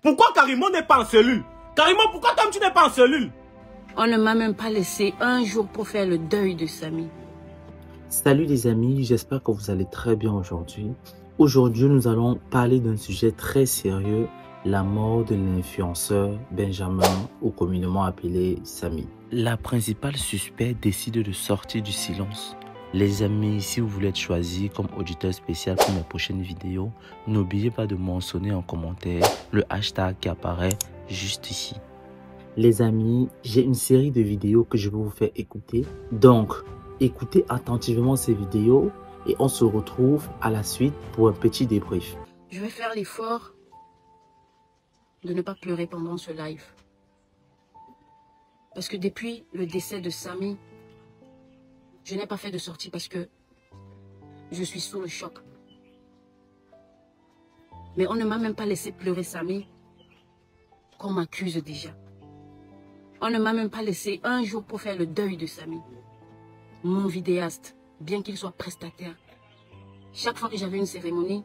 Pourquoi Karimo n'est pas en cellule? Karimo, pourquoi toi tu n'es pas en cellule? On ne m'a même pas laissé un jour pour faire le deuil de Samy. Salut les amis, j'espère que vous allez très bien aujourd'hui. Aujourd'hui, nous allons parler d'un sujet très sérieux, la mort de l'influenceur Benjamin, ou communément appelé Samy. La principale suspecte décide de sortir du silence. Les amis, si vous voulez être choisi comme auditeur spécial pour mes prochaines vidéos, n'oubliez pas de mentionner en commentaire le hashtag qui apparaît juste ici. Les amis, j'ai une série de vidéos que je vais vous faire écouter. Donc, écoutez attentivement ces vidéos et on se retrouve à la suite pour un petit débrief. Je vais faire l'effort de ne pas pleurer pendant ce live. Parce que depuis le décès de Samy, je n'ai pas fait de sortie parce que je suis sous le choc. Mais on ne m'a même pas laissé pleurer Samy, qu'on m'accuse déjà. On ne m'a même pas laissé un jour pour faire le deuil de Samy. Mon vidéaste, bien qu'il soit prestataire, chaque fois que j'avais une cérémonie,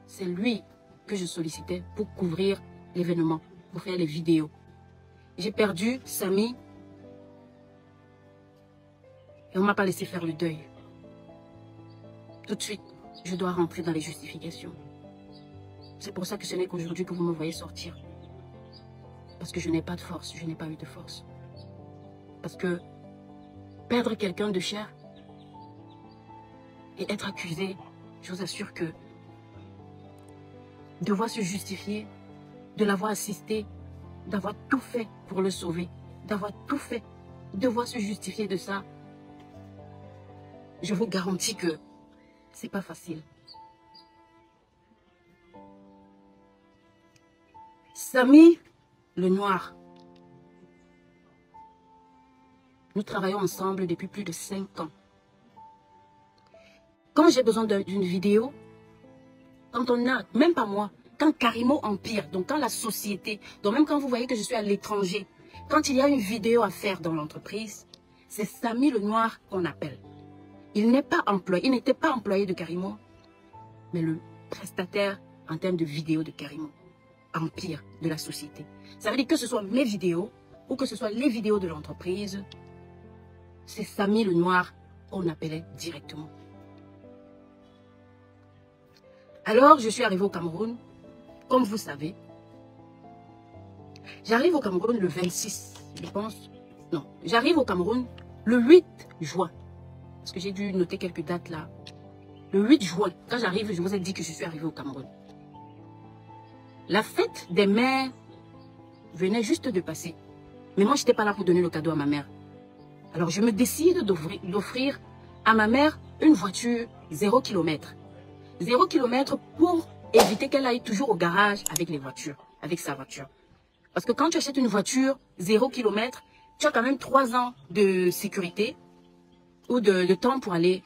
c'est lui que je sollicitais pour couvrir l'événement, pour faire les vidéos. J'ai perdu Samy et on ne m'a pas laissé faire le deuil. Tout de suite, je dois rentrer dans les justifications. C'est pour ça que ce n'est qu'aujourd'hui que vous me voyez sortir. Parce que je n'ai pas de force, je n'ai pas eu de force. Parce que perdre quelqu'un de cher et être accusé, je vous assure que devoir se justifier, de l'avoir assisté, d'avoir tout fait pour le sauver, d'avoir tout fait, devoir se justifier de ça, je vous garantis que c'est pas facile. Samy, le noir. Nous travaillons ensemble depuis plus de 5 ans. Quand j'ai besoin d'une vidéo, quand on a, même pas moi, quand Karimo empire, donc quand la société, donc même quand vous voyez que je suis à l'étranger, quand il y a une vidéo à faire dans l'entreprise, c'est Samy le noir qu'on appelle. Il n'est pas employé, il n'était pas employé de Karimo, mais le prestataire en termes de vidéo de Karimo, empire de la société. Ça veut dire que ce soit mes vidéos ou que ce soit les vidéos de l'entreprise, c'est Samy le noir qu'on appelait directement. Alors, je suis arrivée au Cameroun, comme vous savez. J'arrive au Cameroun le 26, je pense. Non, j'arrive au Cameroun le 8 juin. Parce que j'ai dû noter quelques dates là. Le 8 juin, quand j'arrive, je vous ai dit que je suis arrivée au Cameroun. La fête des mères venait juste de passer. Mais moi, je n'étais pas là pour donner le cadeau à ma mère. Alors, je me décide d'offrir à ma mère une voiture 0 km. 0 km pour éviter qu'elle aille toujours au garage avec les voitures, avec sa voiture. Parce que quand tu achètes une voiture 0 km, tu as quand même 3 ans de sécurité ou de temps pour aller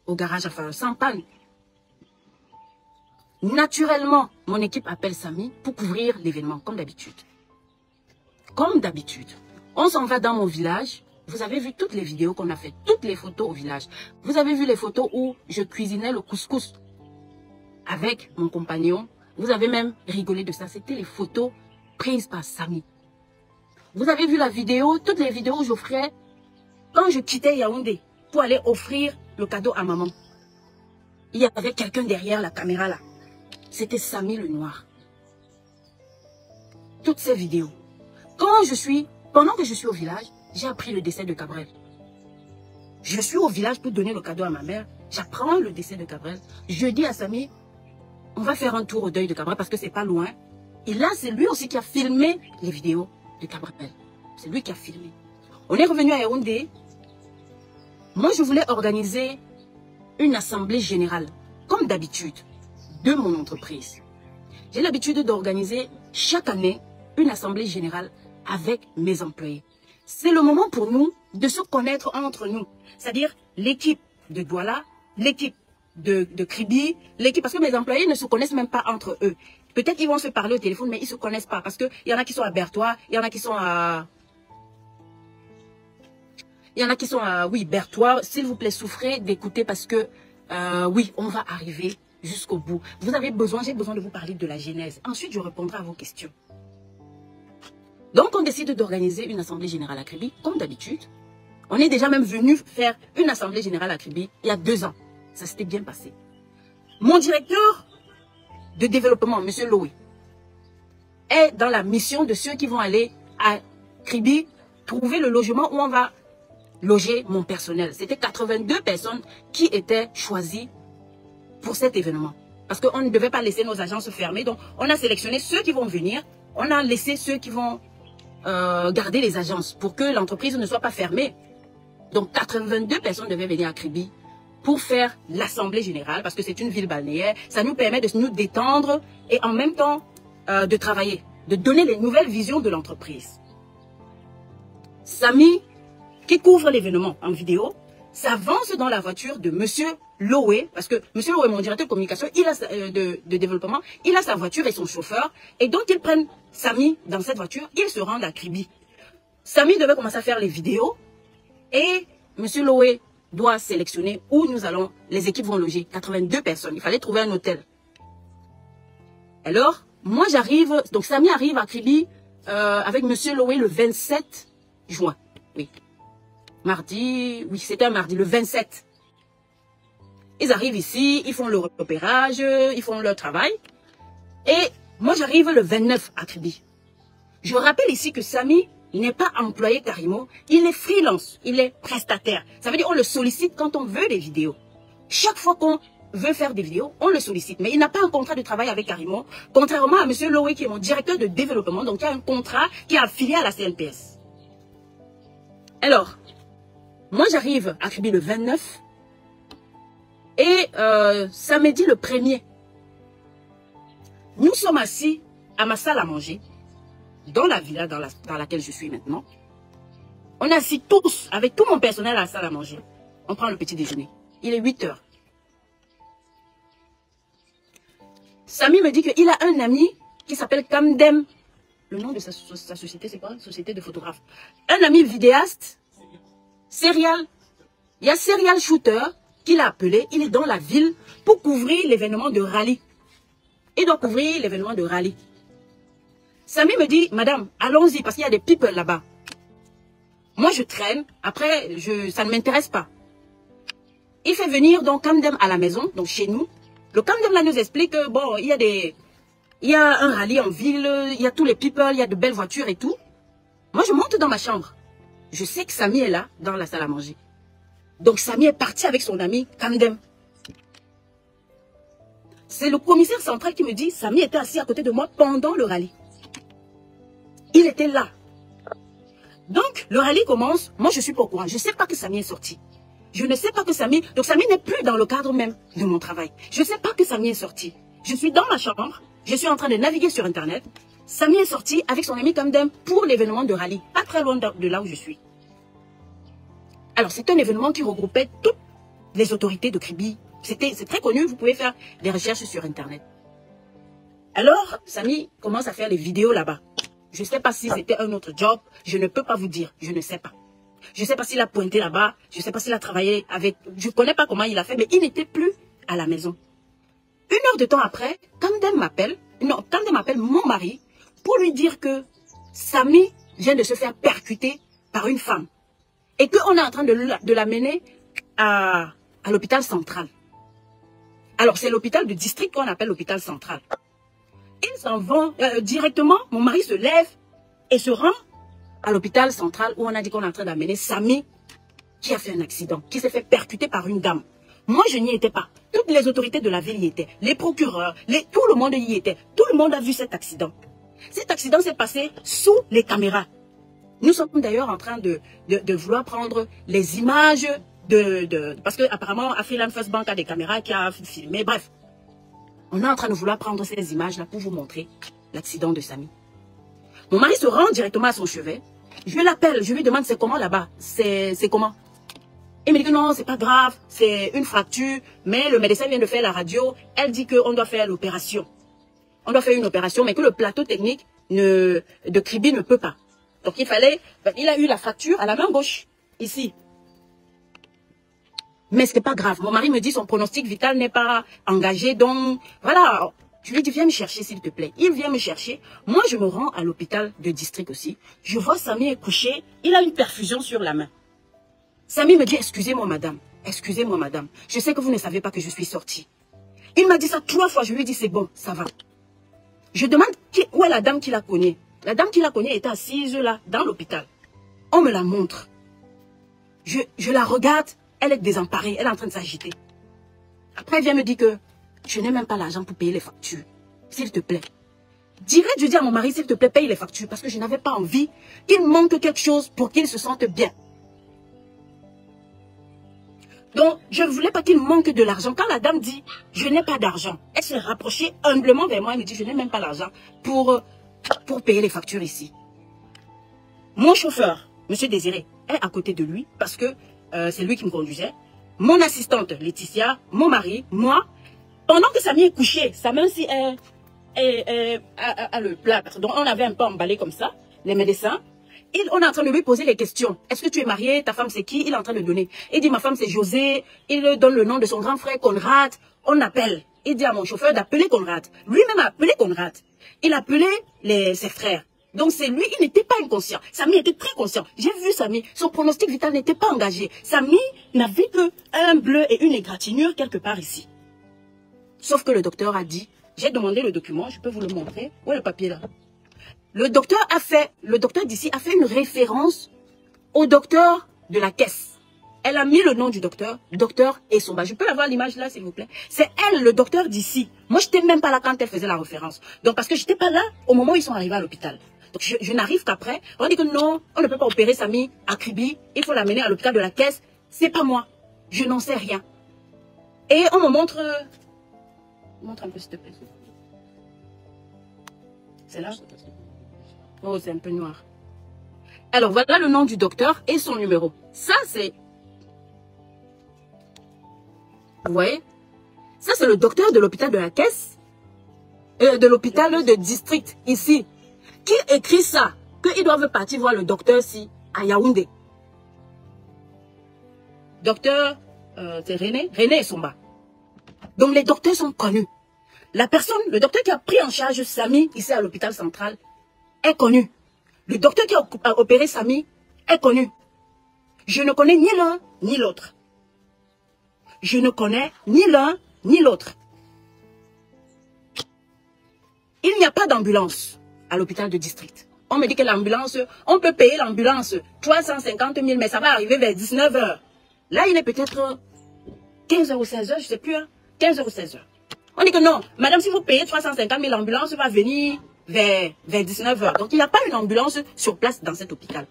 au garage, enfin, sans panne. Naturellement, mon équipe appelle Samy pour couvrir l'événement, comme d'habitude. Comme d'habitude. On s'en va dans mon village. Vous avez vu toutes les vidéos qu'on a fait, toutes les photos au village. Vous avez vu les photos où je cuisinais le couscous avec mon compagnon. Vous avez même rigolé de ça. C'était les photos prises par Samy. Vous avez vu la vidéo, toutes les vidéos où j'offrais quand je quittais Yaoundé pour aller offrir le cadeau à maman. Il y avait quelqu'un derrière la caméra là. C'était Samy le noir. Toutes ces vidéos. Pendant que je suis au village, j'ai appris le décès de Cabrel. Je suis au village pour donner le cadeau à ma mère. J'apprends le décès de Cabrel. Je dis à Samy, on va faire un tour au deuil de Cabrel parce que c'est pas loin. Et là, c'est lui aussi qui a filmé les vidéos de Cabrel. C'est lui qui a filmé. On est revenu à Yaoundé. Moi, je voulais organiser une assemblée générale, comme d'habitude, de mon entreprise. J'ai l'habitude d'organiser chaque année une assemblée générale avec mes employés. C'est le moment pour nous de se connaître entre nous. C'est-à-dire l'équipe de Douala, l'équipe de Kribi, l'équipe, parce que mes employés ne se connaissent même pas entre eux. Peut-être qu'ils vont se parler au téléphone, mais ils ne se connaissent pas. Parce qu'il y en a qui sont à Berthois, il y en a qui sont à... oui, Berthois. S'il vous plaît, souffrez d'écouter parce que, oui, on va arriver jusqu'au bout. Vous avez besoin, j'ai besoin de vous parler de la genèse. Ensuite, je répondrai à vos questions. Donc, on décide d'organiser une assemblée générale à Kribi, comme d'habitude. On est déjà même venu faire une assemblée générale à Kribi il y a 2 ans. Ça s'était bien passé. Mon directeur de développement, M. Loé, est dans la mission de ceux qui vont aller à Kribi trouver le logement où on va loger mon personnel. C'était 82 personnes qui étaient choisies pour cet événement. Parce qu'on ne devait pas laisser nos agences fermées. Donc, on a sélectionné ceux qui vont venir. On a laissé ceux qui vont garder les agences pour que l'entreprise ne soit pas fermée. Donc, 82 personnes devaient venir à Kribi pour faire l'assemblée générale parce que c'est une ville balnéaire. Ça nous permet de nous détendre et en même temps de travailler, de donner les nouvelles visions de l'entreprise. Samy, qui couvre l'événement en vidéo, s'avance dans la voiture de Monsieur Loé, parce que Monsieur Loé, mon directeur de communication, il a de développement, il a sa voiture et son chauffeur, et donc ils prennent Samy dans cette voiture, ils se rendent à Kribi. Samy devait commencer à faire les vidéos, et Monsieur Loé doit sélectionner où nous allons, les équipes vont loger, 82 personnes, il fallait trouver un hôtel. Alors, moi j'arrive, donc Samy arrive à Kribi avec Monsieur Loé le 27 juin, oui. Mardi, oui, c'était un mardi, le 27. Ils arrivent ici, ils font le repérage, ils font leur travail. Et moi, j'arrive le 29 à Kribi. Je rappelle ici que Samy n'est pas employé Karimo, il est freelance, il est prestataire. Ça veut dire qu'on le sollicite quand on veut des vidéos. Chaque fois qu'on veut faire des vidéos, on le sollicite. Mais il n'a pas un contrat de travail avec Karimo, contrairement à M. Loé qui est mon directeur de développement, donc il y a un contrat qui est affilié à la CNPS. Alors, moi, j'arrive à Kribi le 29 et samedi le 1er. Nous sommes assis à ma salle à manger, dans la villa dans laquelle je suis maintenant. On est assis tous, avec tout mon personnel à la salle à manger. On prend le petit déjeuner. Il est 8 heures. Samy me dit qu'il a un ami qui s'appelle Kamdem. Le nom de sa société, c'est quoi? Société de photographes. Un ami vidéaste. Serial. Il y a Serial Shooter qu'il a appelé. Il est dans la ville pour couvrir l'événement de rallye. Il doit couvrir l'événement de rallye. Samy me dit, madame, allons-y parce qu'il y a des people là-bas. Moi, je traîne. Après, ça ne m'intéresse pas. Il fait venir donc Kamdem à la maison, donc chez nous. Le Kamdem là nous explique que bon, il y a un rallye en ville, il y a tous les people, il y a de belles voitures et tout. Moi, je monte dans ma chambre. Je sais que Samy est là, dans la salle à manger. Donc, Samy est parti avec son ami Kamdem. C'est le commissaire central qui me dit, Samy était assis à côté de moi pendant le rallye. Il était là. Donc, le rallye commence. Moi, je suis pas au courant. Je ne sais pas que Samy est sorti. Je ne sais pas que Samy... Donc, Samy n'est plus dans le cadre même de mon travail. Je ne sais pas que Samy est sorti. Je suis dans ma chambre. Je suis en train de naviguer sur Internet. Samy est sorti avec son ami Kamdem pour l'événement de rallye, pas très loin de là où je suis. Alors, c'est un événement qui regroupait toutes les autorités de Kribi. C'est très connu, vous pouvez faire des recherches sur Internet. Alors, Samy commence à faire les vidéos là-bas. Je ne sais pas si c'était un autre job, je ne peux pas vous dire, je ne sais pas. Je ne sais pas s'il a pointé là-bas, je ne sais pas s'il a travaillé avec... Je ne connais pas comment il a fait, mais il n'était plus à la maison. 1 heure de temps après, Kamdem m'appelle mon mari, pour lui dire que Samy vient de se faire percuter par une femme. Et qu'on est en train de l'amener à l'hôpital central. Alors, c'est l'hôpital de district qu'on appelle l'hôpital central. Ils s'en vont directement, mon mari se lève et se rend à l'hôpital central où on a dit qu'on est en train d'amener Samy qui a fait un accident, qui s'est fait percuter par une dame. Moi, je n'y étais pas. Toutes les autorités de la ville y étaient. Les procureurs, tout le monde y était. Tout le monde a vu cet accident. Cet accident s'est passé sous les caméras. Nous sommes d'ailleurs en train de vouloir prendre les images parce que apparemment Afriland First Bank a des caméras qui a filmé. Bref, on est en train de vouloir prendre ces images-là pour vous montrer l'accident de Samy. Mon mari se rend directement à son chevet. Je l'appelle, je lui demande c'est comment là-bas, c'est comment. Il me dit que non, c'est pas grave, c'est une fracture, mais le médecin vient de faire la radio, elle dit qu'on doit faire l'opération. On doit faire une opération, mais que le plateau technique de Kribi ne peut pas. Donc il a eu la fracture à la main gauche, ici. Mais ce n'est pas grave. Mon mari me dit son pronostic vital n'est pas engagé. Donc, voilà. Je lui dis, viens me chercher, s'il te plaît. Il vient me chercher. Moi, je me rends à l'hôpital de district aussi. Je vois Samy est couché. Il a une perfusion sur la main. Samy me dit, excusez-moi, madame. Excusez-moi, madame. Je sais que vous ne savez pas que je suis sortie. Il m'a dit ça 3 fois. Je lui ai dit, c'est bon, ça va. Je demande où est la dame qui la connaît. La dame qui la connaît était assise là, dans l'hôpital. On me la montre. Je la regarde. Elle est désemparée. Elle est en train de s'agiter. Après, elle vient me dire que je n'ai même pas l'argent pour payer les factures. S'il te plaît. Direct, je dis à mon mari, s'il te plaît, paye les factures. Parce que je n'avais pas envie qu'il manque quelque chose pour qu'il se sente bien. Donc, je ne voulais pas qu'il manque de l'argent. Quand la dame dit, je n'ai pas d'argent, elle s'est rapprochée humblement vers moi. Elle me dit, je n'ai même pas l'argent pour payer les factures ici. Mon chauffeur, Monsieur Désiré, est à côté de lui parce que c'est lui qui me conduisait. Mon assistante, Laetitia, mon mari, moi, pendant que Samy est couché, sa main aussi a le plat. Donc, on avait un peu emballé comme ça, les médecins. On est en train de lui poser les questions. Est-ce que tu es marié? Ta femme c'est qui? Il est en train de donner. Il dit ma femme c'est José. Il donne le nom de son grand frère Conrad. On appelle. Il dit à mon chauffeur d'appeler Conrad. Lui-même a appelé Conrad. Il appelait ses frères. Donc c'est lui, il n'était pas inconscient. Samy était très conscient. J'ai vu Samy. Son pronostic vital n'était pas engagé. Samy n'avait qu'un bleu et une égratignure quelque part ici. Sauf que le docteur a dit, j'ai demandé le document, je peux vous le montrer. Où est le papier là? Le docteur d'ici a fait une référence au docteur de la caisse. Elle a mis le nom du docteur Essomba. Je peux avoir l'image là, s'il vous plaît? C'est elle, le docteur d'ici. Moi, je n'étais même pas là quand elle faisait la référence. Donc, parce que je n'étais pas là au moment où ils sont arrivés à l'hôpital. Donc, je n'arrive qu'après. On dit que non, on ne peut pas opérer Samy à Kribi. Il faut l'amener à l'hôpital de la caisse. C'est pas moi. Je n'en sais rien. Et on me montre... Montre un peu, s'il te plaît. C'est là? Oh, c'est un peu noir. Alors, voilà le nom du docteur et son numéro. Ça, c'est... Vous voyez? Ça, c'est le docteur de l'hôpital de la caisse. De l'hôpital de district, ici. Qui écrit ça? Qu'ils doivent partir voir le docteur ici, à Yaoundé. Docteur, c'est René Essomba. Donc, les docteurs sont connus. La personne, le docteur qui a pris en charge Samy, ici à l'hôpital central, est connu. Le docteur qui a opéré Samy est connu. Je ne connais ni l'un ni l'autre. Je ne connais ni l'un ni l'autre. Il n'y a pas d'ambulance à l'hôpital de district. On me dit que l'ambulance, on peut payer l'ambulance 350 000, mais ça va arriver vers 19 h. Là, il est peut-être 15 h ou 16 h, je ne sais plus, hein, 15 h ou 16 h. On dit que non, madame, si vous payez 350 000, l'ambulance va venir vers 19 h. Donc, il n'y a pas une ambulance sur place dans cet hôpital.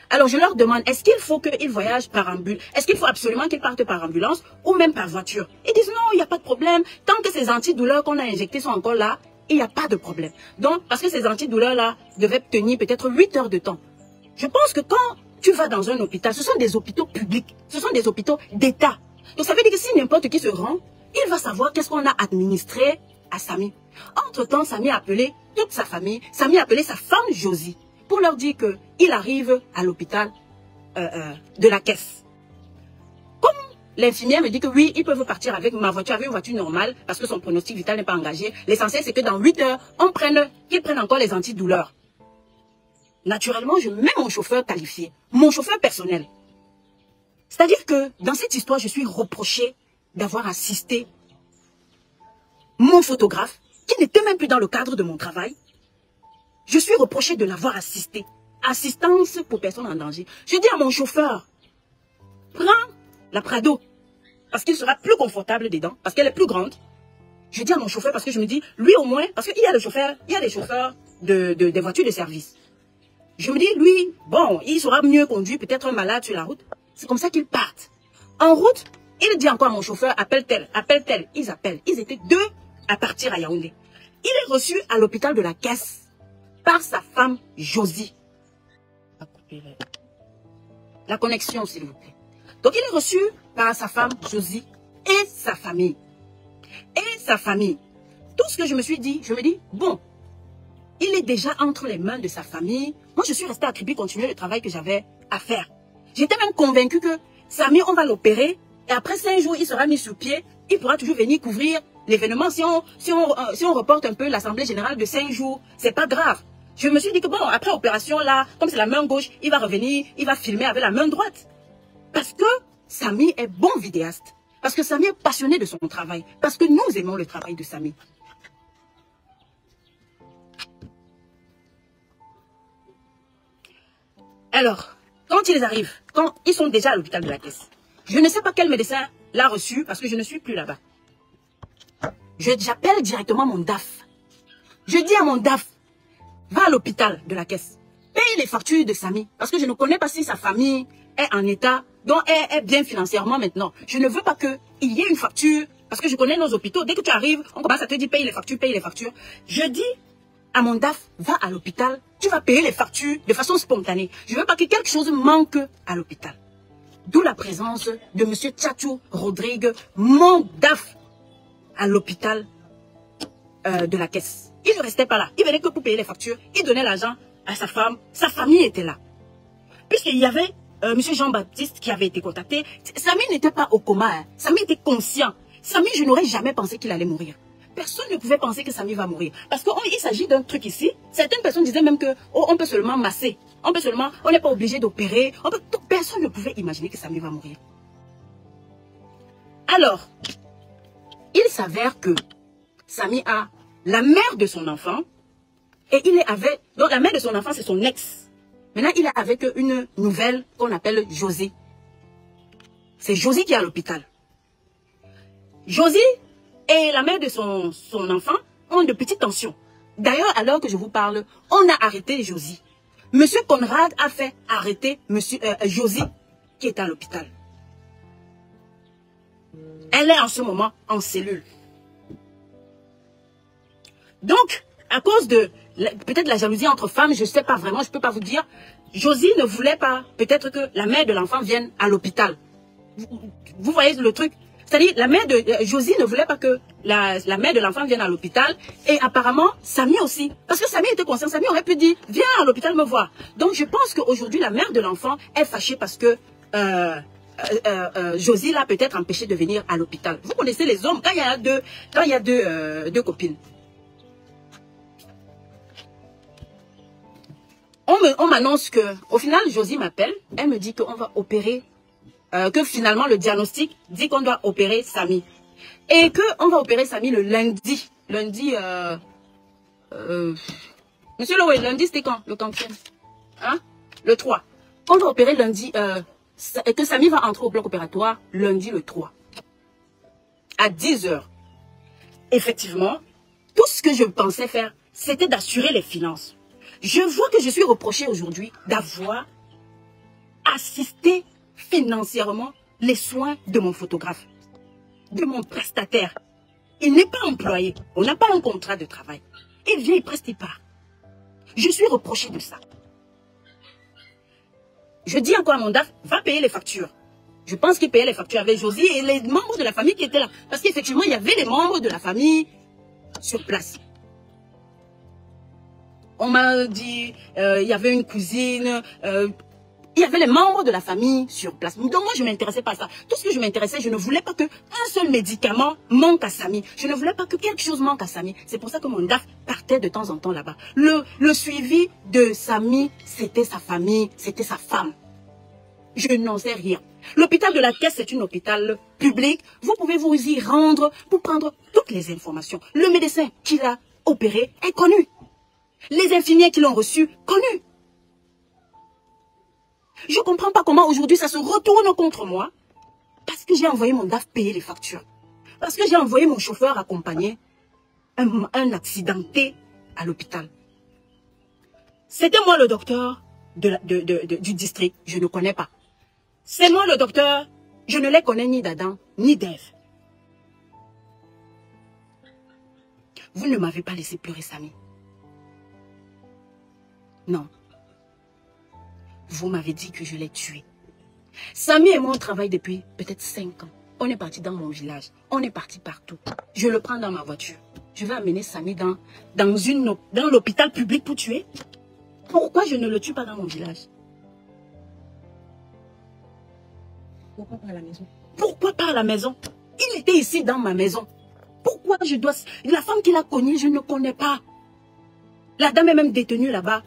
Alors, je leur demande, est-ce qu'il faut qu'ils voyagent par ambulance? Est-ce qu'il faut absolument qu'ils partent par ambulance ou même par voiture? Ils disent non, il n'y a pas de problème. Tant que ces antidouleurs qu'on a injectés sont encore là, il n'y a pas de problème. Donc, parce que ces antidouleurs-là devaient tenir peut-être 8 heures de temps. Je pense que quand tu vas dans un hôpital, ce sont des hôpitaux publics, ce sont des hôpitaux d'État. Donc, ça veut dire que si n'importe qui se rend, il va savoir qu'est-ce qu'on a administré à Samy. Entre-temps, Samy a appelé toute sa famille. Samy a appelé sa femme Josie pour leur dire qu'il arrive à l'hôpital de la caisse. Comme l'infirmière me dit que oui, ils peuvent partir avec ma voiture, avec une voiture normale, parce que son pronostic vital n'est pas engagé. L'essentiel, c'est que dans 8 heures, qu'ils prennent encore les antidouleurs. Naturellement, je mets mon chauffeur qualifié, mon chauffeur personnel. C'est-à-dire que dans cette histoire, je suis reprochée d'avoir assisté mon photographe, qui n'était même plus dans le cadre de mon travail. Je suis reprochée de l'avoir assisté. Assistance pour personnes en danger. Je dis à mon chauffeur, prends la Prado, parce qu'il sera plus confortable dedans, parce qu'elle est plus grande. Je dis à mon chauffeur, parce que je me dis, lui au moins, parce qu'il y a des chauffeurs des voitures de service. Je me dis, lui, bon, il sera mieux conduit, peut-être un malade sur la route. C'est comme ça qu'ils partent. En route, il dit encore à mon chauffeur, appelle tel. Ils appellent. Ils étaient 2 à partir à Yaoundé. Il est reçu à l'hôpital de la caisse par sa femme Josie. La connexion, s'il vous plaît. Donc, il est reçu par sa femme Josie et sa famille. Tout ce que je me suis dit, je me dis, bon, il est déjà entre les mains de sa famille. Moi, je suis restée à Kribi, continuer le travail que j'avais à faire. J'étais même convaincue que Samy, on va l'opérer Et après 5 jours, il sera mis sur pied. Il pourra toujours venir couvrir l'événement. Si on reporte un peu l'Assemblée générale de 5 jours, c'est pas grave. Je me suis dit que bon, après opération là, comme c'est la main gauche, il va revenir, il va filmer avec la main droite. Parce que Samy est bon vidéaste. Parce que Samy est passionné de son travail. Parce que nous aimons le travail de Samy. Alors, quand ils arrivent, quand ils sont déjà à l'hôpital de la Caisse, je ne sais pas quel médecin l'a reçu parce que je ne suis plus là-bas. J'appelle directement mon DAF. Je dis à mon DAF, va à l'hôpital de la Caisse, paye les factures de Samy. Parce que je ne connais pas si sa famille est en état, dont elle est bien financièrement maintenant. Je ne veux pas qu'il y ait une facture, parce que je connais nos hôpitaux. Dès que tu arrives, on commence à te dire paye les factures, paye les factures. Je dis à mon DAF, va à l'hôpital, tu vas payer les factures de façon spontanée. Je ne veux pas que quelque chose manque à l'hôpital. D'où la présence de M. Tchatchou Rodrigue, mon DAF, à l'hôpital de la Caisse. Il ne restait pas là. Il venait que pour payer les factures. Il donnait l'argent à sa femme. Sa famille était là. Puisqu'il y avait M. Jean-Baptiste qui avait été contacté. Samy n'était pas au coma. Hein. Samy était conscient. Samy, je n'aurais jamais pensé qu'il allait mourir. Personne ne pouvait penser que Samy va mourir. Parce qu'il s'agit d'un truc ici. Certaines personnes disaient même que on peut seulement masser. On n'est pas obligé d'opérer. Personne ne pouvait imaginer que Samy va mourir. Alors, il s'avère que Samy a la mère de son enfant. Et il est avec... Donc la mère de son enfant, c'est son ex. Maintenant, il est avec une nouvelle qu'on appelle Josie. C'est Josie qui est à l'hôpital. Josie et la mère de son enfant ont de petites tensions. D'ailleurs, alors que je vous parle, on a arrêté Josie. Monsieur Conrad a fait arrêter Josie qui est à l'hôpital. Elle est en ce moment en cellule. Donc, à cause de peut-être la jalousie entre femmes, je ne sais pas vraiment, je ne peux pas vous dire, Josie ne voulait pas peut-être que la mère de l'enfant vienne à l'hôpital. Vous voyez le truc? C'est-à-dire, la mère de Josie ne voulait pas que la mère de l'enfant vienne à l'hôpital. Et apparemment, Samy aussi. Parce que Samy était conscient. Samy aurait pu dire, viens à l'hôpital me voir. Donc, je pense qu'aujourd'hui, la mère de l'enfant est fâchée parce que Josie l'a peut-être empêché de venir à l'hôpital. Vous connaissez les hommes, quand il y a deux copines. On m'annonce que, au final, Josie m'appelle. Elle me dit qu'on va opérer. Que finalement le diagnostic dit qu'on doit opérer Samy. Et qu'on va opérer Samy le lundi. Lundi, Monsieur Lowe, lundi c'était quand? Le quantième? Hein? Le 3. On va opérer lundi, et que Samy va entrer au bloc opératoire lundi le 3. À 10 h. Effectivement, tout ce que je pensais faire, c'était d'assurer les finances. Je vois que je suis reprochée aujourd'hui d'avoir assisté financièrement les soins de mon photographe, de mon prestataire. Il n'est pas employé, on n'a pas un contrat de travail. Il vient, il preste, il part. Je suis reprochée de ça. Je dis encore à mon DAF, va payer les factures. Je pense qu'il payait les factures avec Josie et les membres de la famille qui étaient là. Parce qu'effectivement, il y avait les membres de la famille sur place. On m'a dit, il y avait une cousine, il y avait les membres de la famille sur place. Donc moi, je ne m'intéressais pas à ça. Tout ce que je m'intéressais, je ne voulais pas qu'un seul médicament manque à Samy. Je ne voulais pas que quelque chose manque à Samy. C'est pour ça que mon DAF partait de temps en temps là-bas. Le suivi de Samy, c'était sa famille, c'était sa femme. Je n'en sais rien. L'hôpital de la Caisse, c'est un hôpital public. Vous pouvez vous y rendre pour prendre toutes les informations. Le médecin qui l'a opéré est connu. Les infirmiers qui l'ont reçu, connus. Je ne comprends pas comment aujourd'hui ça se retourne contre moi. Parce que j'ai envoyé mon DAF payer les factures. Parce que j'ai envoyé mon chauffeur accompagner un accidenté à l'hôpital. C'était moi le docteur du district. Je ne connais pas. C'est moi le docteur. Je ne les connais ni d'Adam ni d'Ève. Vous ne m'avez pas laissé pleurer Samy. Non. Vous m'avez dit que je l'ai tué. Samy et moi, on travaille depuis peut-être 5 ans. On est parti dans mon village. On est parti partout. Je le prends dans ma voiture. Je vais amener Samy dans l'hôpital public pour tuer. Pourquoi je ne le tue pas dans mon village? Pourquoi pas à la maison? Pourquoi pas à la maison? Il était ici dans ma maison. Pourquoi je dois... La femme qui l'a cogné, je ne connais pas. La dame est même détenue là-bas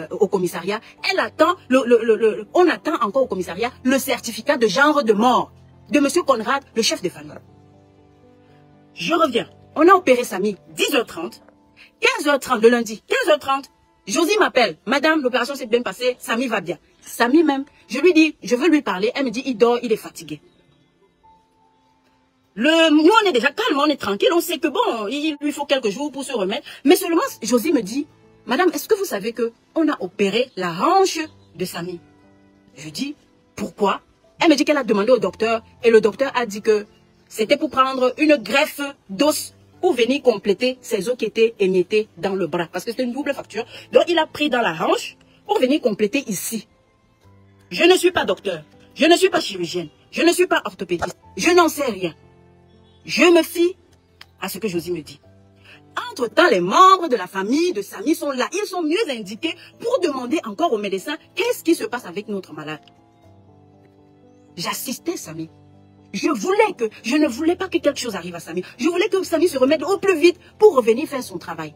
au commissariat. Elle attend, on attend encore au commissariat le certificat de genre de mort de M. Conrad, le chef de famille. Je reviens. On a opéré Samy 10h30, 15h30 le lundi, 15h30. Josie m'appelle. Madame, l'opération s'est bien passée, Samy va bien. Samy même, je lui dis, je veux lui parler. Elle me dit, il dort, il est fatigué. Nous, on est déjà calme, on est tranquille, on sait que bon, il lui faut quelques jours pour se remettre. Mais seulement, Josie me dit, madame, est-ce que vous savez que on a opéré la hanche de Samy? Je dis, pourquoi? Elle me dit qu'elle a demandé au docteur et le docteur a dit que c'était pour prendre une greffe d'os pour venir compléter ses os qui étaient émiettés dans le bras. Parce que c'était une double fracture. Donc, il a pris dans la hanche pour venir compléter ici. Je ne suis pas docteur, je ne suis pas chirurgienne, je ne suis pas orthopédiste, je n'en sais rien. Je me fie à ce que Josie me dit. Entre-temps, les membres de la famille de Samy sont là. Ils sont mieux indiqués pour demander encore au médecin qu'est-ce qui se passe avec notre malade. J'assistais Samy. Je ne voulais pas que quelque chose arrive à Samy. Je voulais que Samy se remette au plus vite pour revenir faire son travail.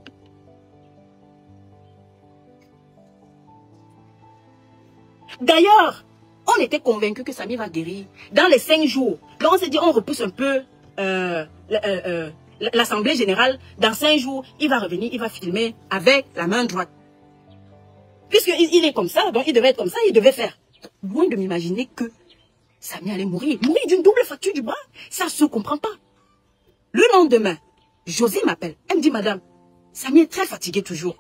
D'ailleurs, on était convaincus que Samy va guérir dans les 5 jours. Donc on s'est dit, on repousse un peu l'Assemblée générale. Dans 5 jours, il va revenir, il va filmer avec la main droite. Puisqu'il est comme ça, donc il devait être comme ça, il devait faire. Loin de m'imaginer que Samy allait mourir. Mourir d'une double fracture du bras. Ça ne se comprend pas. Le lendemain, Josie m'appelle. Elle me dit, madame, Samy est très fatigué toujours.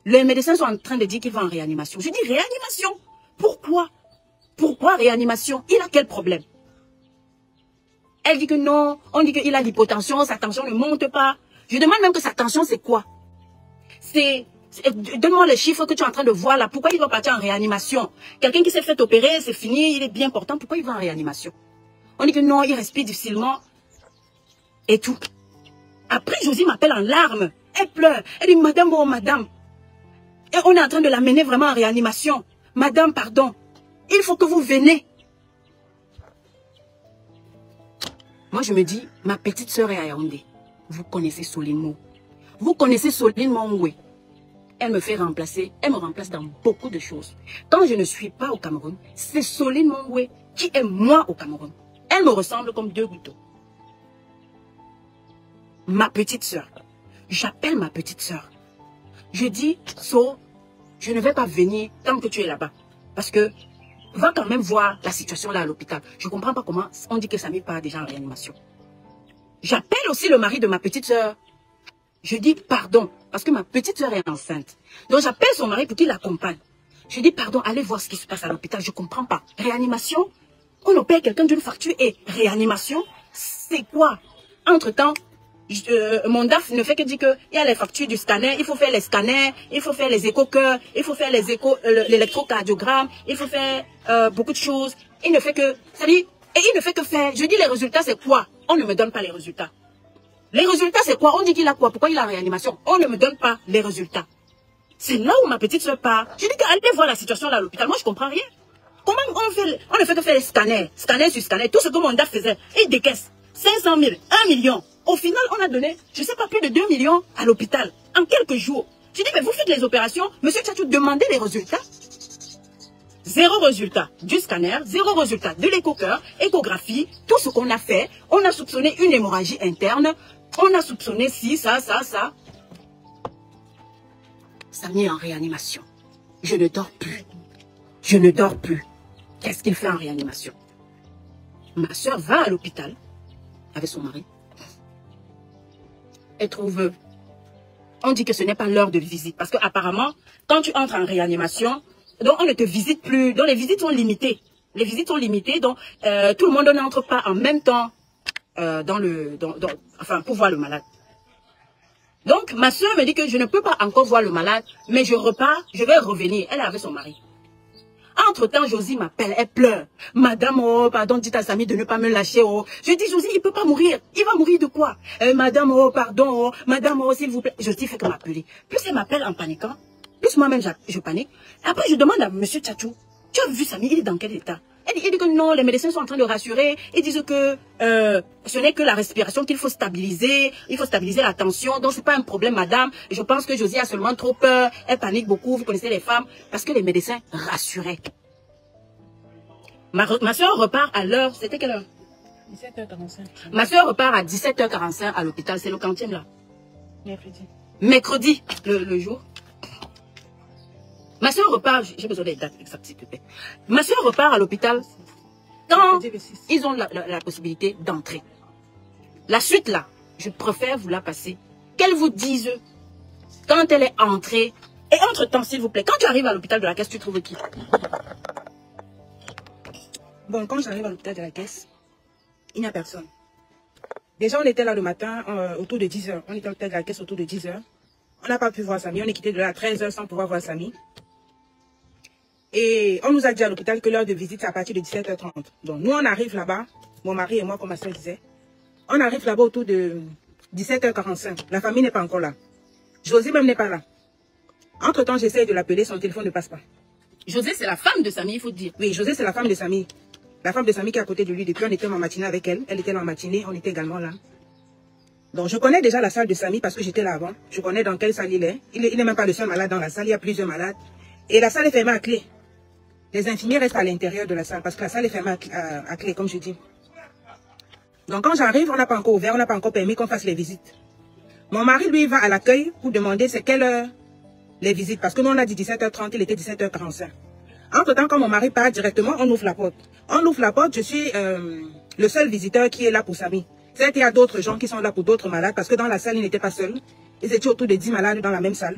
Les médecins sont en train de dire qu'il va en réanimation. Je dis, réanimation? Pourquoi? Pourquoi réanimation? Il a quel problème? Elle dit que non, on dit qu'il a l'hypotension, sa tension ne monte pas. Je demande même que sa tension, c'est quoi? Donne-moi les chiffres que tu es en train de voir là. Pourquoi il va partir en réanimation? Quelqu'un qui s'est fait opérer, c'est fini, il est bien portant. Pourquoi il va en réanimation? On dit que non, il respire difficilement. Et tout. Après, Josie m'appelle en larmes. Elle pleure. Elle dit, madame, oh madame. Et on est en train de l'amener vraiment en réanimation. Madame, pardon. Il faut que vous venez. Moi, je me dis, ma petite sœur est à Yaoundé. Vous connaissez Soline Mou. Vous connaissez Soline Moué. Elle me fait remplacer. Elle me remplace dans beaucoup de choses. Quand je ne suis pas au Cameroun, c'est Soline Moué qui est moi au Cameroun. Elle me ressemble comme 2 gouttes d'eau. Ma petite sœur. J'appelle ma petite sœur. Je dis, So, je ne vais pas venir tant que tu es là-bas. Parce que va quand même voir la situation là à l'hôpital. Je ne comprends pas comment on dit que Samy part déjà en réanimation. J'appelle aussi le mari de ma petite sœur. Je dis pardon, parce que ma petite sœur est enceinte. Donc j'appelle son mari pour qu'il l'accompagne. Je dis pardon, allez voir ce qui se passe à l'hôpital. Je ne comprends pas. Réanimation? On opère quelqu'un d'une fracture et réanimation? C'est quoi? Entre-temps, mon DAF ne fait que dire qu'il y a les fractures du scanner, il faut faire les scanners, il faut faire les échos-cœurs, il faut faire les échos, l'électrocardiogramme, il faut faire beaucoup de choses. Il ne fait que, c'est-à-dire, et il ne fait que faire. Je dis les résultats, c'est quoi? On ne me donne pas les résultats. Les résultats, c'est quoi? On dit qu'il a quoi? Pourquoi il a réanimation? On ne me donne pas les résultats. C'est là où ma petite soeur part. Je dis qu'allez voir la situation là à l'hôpital. Moi, je comprends rien. Comment on ne fait que faire les scanners, scanner sur scanner, tout ce que mon DAF faisait. Il décaisse 500 000, 1 million. Au final, on a donné, je ne sais pas, plus de 2 millions à l'hôpital en quelques jours. Je dis, mais vous faites les opérations, monsieur Tchatchou, demandez les résultats. 0 résultat du scanner, 0 résultat de l'écho-cœur, échographie, tout ce qu'on a fait. On a soupçonné une hémorragie interne. On a soupçonné ci, ça. Samy est en réanimation. Je ne dors plus. Je ne dors plus. Qu'est-ce qu'il fait en réanimation? Ma soeur va à l'hôpital avec son mari. Elle trouve... On dit que ce n'est pas l'heure de visite. Parce qu'apparemment, quand tu entres en réanimation, donc on ne te visite plus. Donc les visites sont limitées. Les visites sont limitées. Donc tout le monde n'entre pas en même temps pour voir le malade. Donc ma soeur me dit que je ne peux pas encore voir le malade. Mais je repars, je vais revenir. Elle est avec son mari. Entre-temps, Josie m'appelle, elle pleure. Madame, oh, pardon, dites à Samy de ne pas me lâcher, oh. Je dis, Josie, il ne peut pas mourir. Il va mourir de quoi? Madame, oh, pardon, oh. Madame, oh, s'il vous plaît. Josie fait que m'appeler. Plus elle m'appelle en paniquant, plus moi-même, je panique. Après, je demande à monsieur Tchatchou, tu as vu Samy, il est dans quel état? Il dit que non, les médecins sont en train de rassurer. Ils disent que ce n'est que la respiration qu'il faut stabiliser. Il faut stabiliser la tension. Donc, c'est pas un problème, madame. Je pense que Josie a seulement trop peur. Elle panique beaucoup. Vous connaissez les femmes. Parce que les médecins rassuraient. Ma soeur repart à l'heure. C'était quelle heure? 17h45. Ma soeur repart à 17h45 à l'hôpital. C'est le quantième là. Mercredi. Mercredi, le jour. Ma soeur repart, j'ai besoin des dates exactes s'il te plaît. Ma soeur repart à l'hôpital quand ils ont la possibilité d'entrer. La suite là, je préfère vous la passer. Qu'elle vous dise quand elle est entrée. Et entre-temps, s'il vous plaît, quand tu arrives à l'hôpital de la Caisse, tu trouves qui? Bon, quand j'arrive à l'hôpital de la Caisse, il n'y a personne. Déjà, on était là le matin, autour de 10h. On était à l'hôpital de la Caisse autour de 10h. On n'a pas pu voir Samy. On est quitté de là à 13h sans pouvoir voir Samy. Et on nous a dit à l'hôpital que l'heure de visite, c'est à partir de 17h30. Donc, nous, on arrive là-bas, mon mari et moi, comme ma soeur disait. On arrive là-bas autour de 17h45. La famille n'est pas encore là. Josie même n'est pas là. Entre-temps, j'essaye de l'appeler, son téléphone ne passe pas. José, c'est la femme de Samy, il faut dire. Oui, José, c'est la femme de Samy. La femme de Samy qui est à côté de lui. Depuis, on était en matinée avec elle. Elle était là en matinée, on était également là. Donc, je connais déjà la salle de Samy parce que j'étais là avant. Je connais dans quelle salle il est. Il n'est même pas le seul malade dans la salle, il y a plusieurs malades. Et la salle est fermée à clé. Les infirmiers restent à l'intérieur de la salle parce que la salle est fermée à clé, comme je dis. Donc, quand j'arrive, on n'a pas encore ouvert, on n'a pas encore permis qu'on fasse les visites. Mon mari, lui, va à l'accueil pour demander c'est quelle heure les visites. Parce que nous, on a dit 17h30, il était 17h45. Entre-temps, quand mon mari part directement, on ouvre la porte. On ouvre la porte, je suis le seul visiteur qui est là pour Samy. C'est qu'il y a d'autres gens qui sont là pour d'autres malades parce que dans la salle, ils n'étaient pas seuls. Ils étaient autour de 10 malades dans la même salle.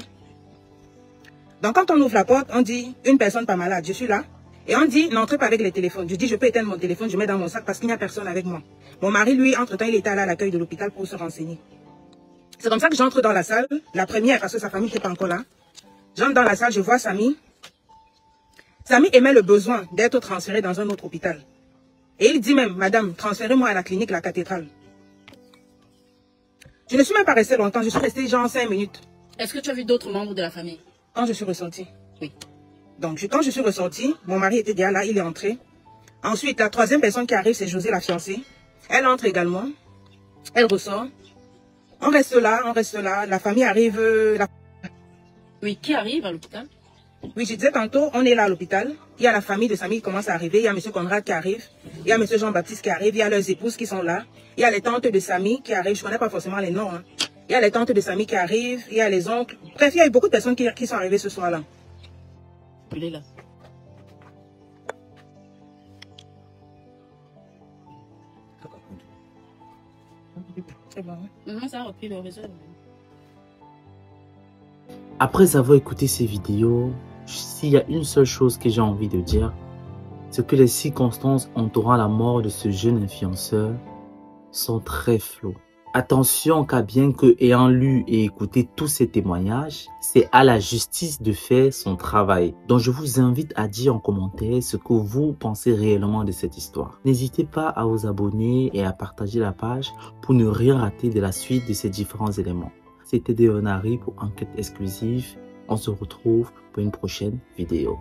Donc, quand on ouvre la porte, on dit une personne pas malade. Je suis là. Et on dit n'entrez pas avec les téléphones. Je dis je peux éteindre mon téléphone, je mets dans mon sac parce qu'il n'y a personne avec moi. Mon mari, lui, entre-temps, il était allé à l'accueil de l'hôpital pour se renseigner. C'est comme ça que j'entre dans la salle. La première, parce que sa famille n'était pas encore là. J'entre dans la salle, je vois Samy. Samy émet le besoin d'être transféré dans un autre hôpital. Et il dit même, madame, transférez-moi à la clinique, la cathédrale. Je ne suis même pas restée longtemps, je suis restée genre 5 minutes. Est-ce que tu as vu d'autres membres de la famille? Quand je suis ressortie. Oui. Donc, quand je suis ressortie, mon mari était déjà là, il est entré. Ensuite, la troisième personne qui arrive, c'est José, la fiancée. Elle entre également. Elle ressort. On reste là. La famille arrive. Oui, qui arrive à l'hôpital? Oui, je disais tantôt, on est là à l'hôpital. Il y a la famille de Samy qui commence à arriver. Il y a M. Conrad qui arrive. Il y a M. Jean-Baptiste qui arrive. Il y a leurs épouses qui sont là. Il y a les tantes de Samy qui arrivent. Je ne connais pas forcément les noms. Hein. Il y a les tantes de Samy qui arrivent. Il y a les oncles. Bref, il y a eu beaucoup de personnes qui sont arrivées ce soir-là. Il est là. C'est bon. Maman, ça a repris le réseau. Après avoir écouté ces vidéos, s'il y a une seule chose que j'ai envie de dire, c'est que les circonstances entourant la mort de ce jeune influenceur sont très floues. Attention car bien que ayant lu et écouté tous ces témoignages, c'est à la justice de faire son travail. Donc je vous invite à dire en commentaire ce que vous pensez réellement de cette histoire. N'hésitez pas à vous abonner et à partager la page pour ne rien rater de la suite de ces différents éléments. C'était Deonari pour Enquête Exclusive. On se retrouve pour une prochaine vidéo.